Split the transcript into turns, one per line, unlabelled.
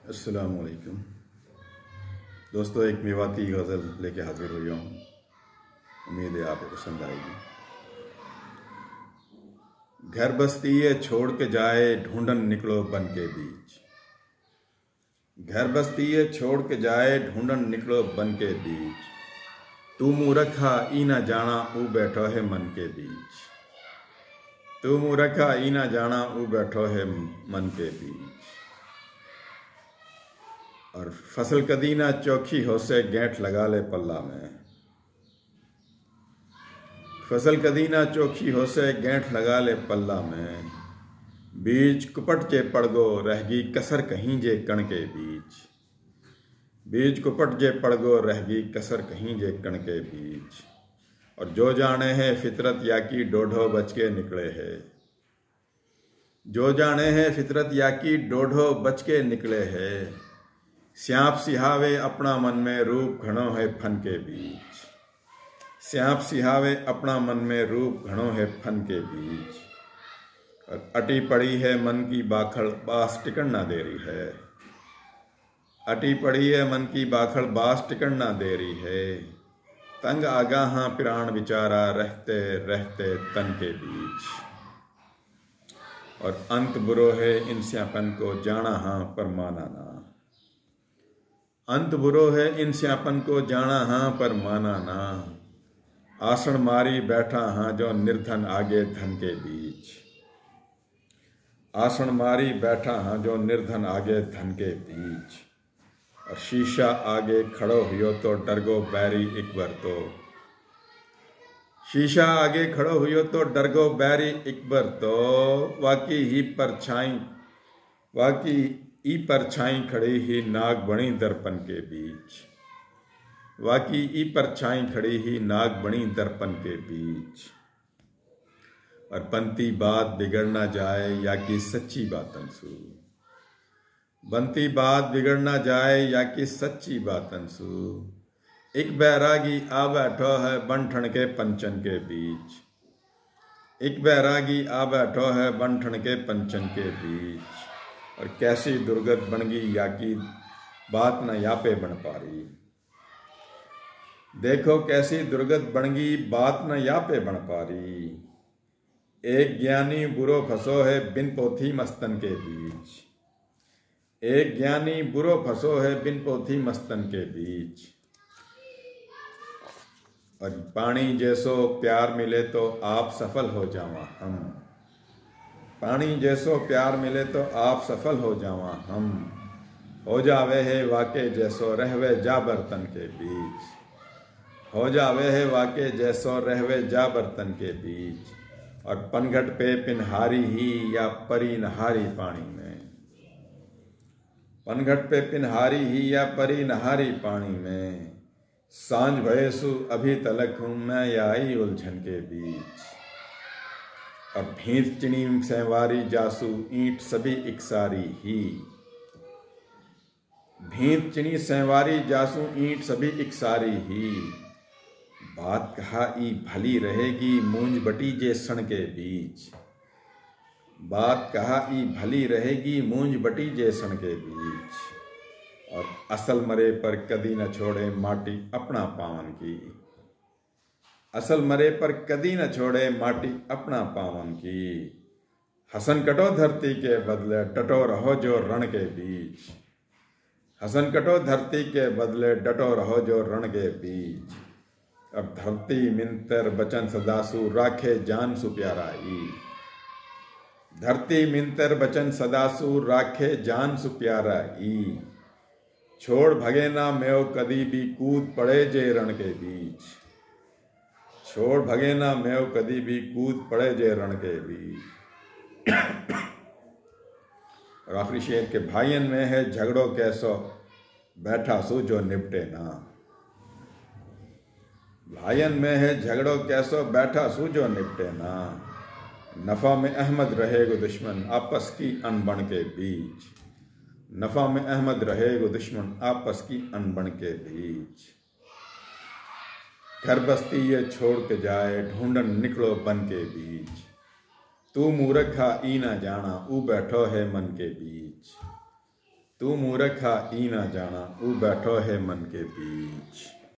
अस्सलामुअलैकुम दोस्तों, एक मेवाती गज़ल लेके हाजिर हुई हूँ। उम्मीद है आपको पसंद आएगी। घर बस्ती ये छोड़ के जाए, ढूंढन निकलो बन के बीच। घर बस्ती ये छोड़ के जाए, ढूंढन निकलो बन के बीच। तू मुँह रखा ई ना जाना, ऊ बैठो है मन के बीच। तू मुँह रखा ई ना जाना, ऊ बैठो है मन के बीच। और फसल कदी ना चौखी हो से, गेंठ लगा ले पल्ला में। फसल कदी ना चौखी हो से, गेंठ लगा ले पल्ला में। बीज कुपट जे पड़ गो, रहगी कसर कहीं जे कण के बीच। बीज कुपट जे पड़ गो, रहगी कसर कहीं जे कण के बीच। और जो जाने हैं फितरत या की, डोढो बच के निकले है। जो जाने हैं फितरत या की, डोढो बच के निकले है। स्यांप सिहावे अपना मन में, रूप घणो है फन के बीच। स्यांप सिहावे अपना मन में, रूप घणो है फन के बीच। और अटी पड़ी है मन की बाखड़, बास टिकन ना दे रही है। अटी पड़ी है मन की बाखड़, बास टिकन ना दे रही है। तंग आगाहां प्राण विचारा, रहते रहते तन के बीच। और अंत बुरो है इन स्यापन को, जाना हाँ पर माना ना। अंत बुरो है इन स्यापन को, जाना हाँ पर माना ना। आसन मारी बैठा हाँ, जो निर्धन आगे धन के बीच। आसन मारी बैठा हाँ, जो निर्धन आगे धन के बीच। और शीशा आगे खड़ो हुयो तो, डरगो बैरी एक बार तो। शीशा आगे खड़ो हुयो तो, डरगो बैरी एक बार तो। वाकी ही परछाई, वाकी ई परछाई खड़ी ही, नाग बनी दर्पण के बीच। वाकी ई परछाई खड़ी ही, नाग बनी दर्पण के बीच। और बनती बात बिगड़ ना जाए, या की सच्ची बातन सू। बनती बात बिगड़ ना जाए, या की सच्ची बातन सू। एक बैरागी आ बैठो है, बन ठन के पंचन के बीच। एक बैरागी आ बैठो है, बन ठन के पंचन के बीच। और कैसी दुर्गत बन गई, या की बात न या पे बन पा रही। देखो कैसी दुर्गत बन गई, बात न या पे बन पा रही। एक ज्ञानी बुरो फंसो है, बिन पोथी मस्तन के बीच। एक ज्ञानी बुरो फंसो है, बिन पोथी मस्तन के बीच। और पानी जैसो प्यार मिले तो, आप सफल हो जावा हम। पानी जैसो प्यार मिले तो, आप सफल हो जावा हम। हो जावे है वाके जैसो, रहवे जा बर्तन के बीच। हो जावे है वाके जैसो, रहवे जा बर्तन के बीच। और पनघट पे पिनहारी ही, या परी नहारी पानी में। पनघट पे पिनहारी ही, या परी नहारी पानी में। सांझ भयसु अभी तलक हूं मैं, आई उलझन के बीच। और भींत चिनी सेंवारी जासू, ईंट सभी इकसारी ही। भींत चिनी सेंवारी जासू, ईंट सभी इकसारी ही। बात कहा ई भली रहेगी, मूंज बटी जे सण के बीच। बात कहा ई भली रहेगी, मूंज बटी जे सण के बीच। और असल मरे पर कदी न छोड़े, माटी अपना पावन की। असल मरे पर कदी न छोड़े, माटी अपना पावन की। हसन कटो धरती के बदले, डटो रहो जो रण के बीच। हसन कटो धरती के बदले, डटो रहो जो रण के बीच। अब धरती मिंतर बचन सदासु, राखे जान सु प्याराई। धरती मिंतर बचन सदासु, राखे जान सु प्याराई। छोड़ भगे ना मेव कदी भी, कूद पड़े जे रण के बीच। छोड़ भगे ना मेव कदी भी, कूद पड़े जे रण के बीच। और आखिरी शेर के भाइयन में है, झगड़ो कैसो बैठा सू, जो निपटे ना। भाइयन में है झगड़ो कैसो, बैठा सू जो निपटे ना। नफा में अहमद रहेगो दुश्मन, आपस की अनबन के बीच। नफा में अहमद रहेगो दुश्मन, आपस की अनबन के बीच। घर बस्ती ये छोड़ के जाए, ढूंढन निकलो बन के बीच। तू मुँह रखा ई ना जाना, ऊ बैठो है मन के बीच। तू मूर्खा ई ना जाना ऊ बैठो है मन के बीच।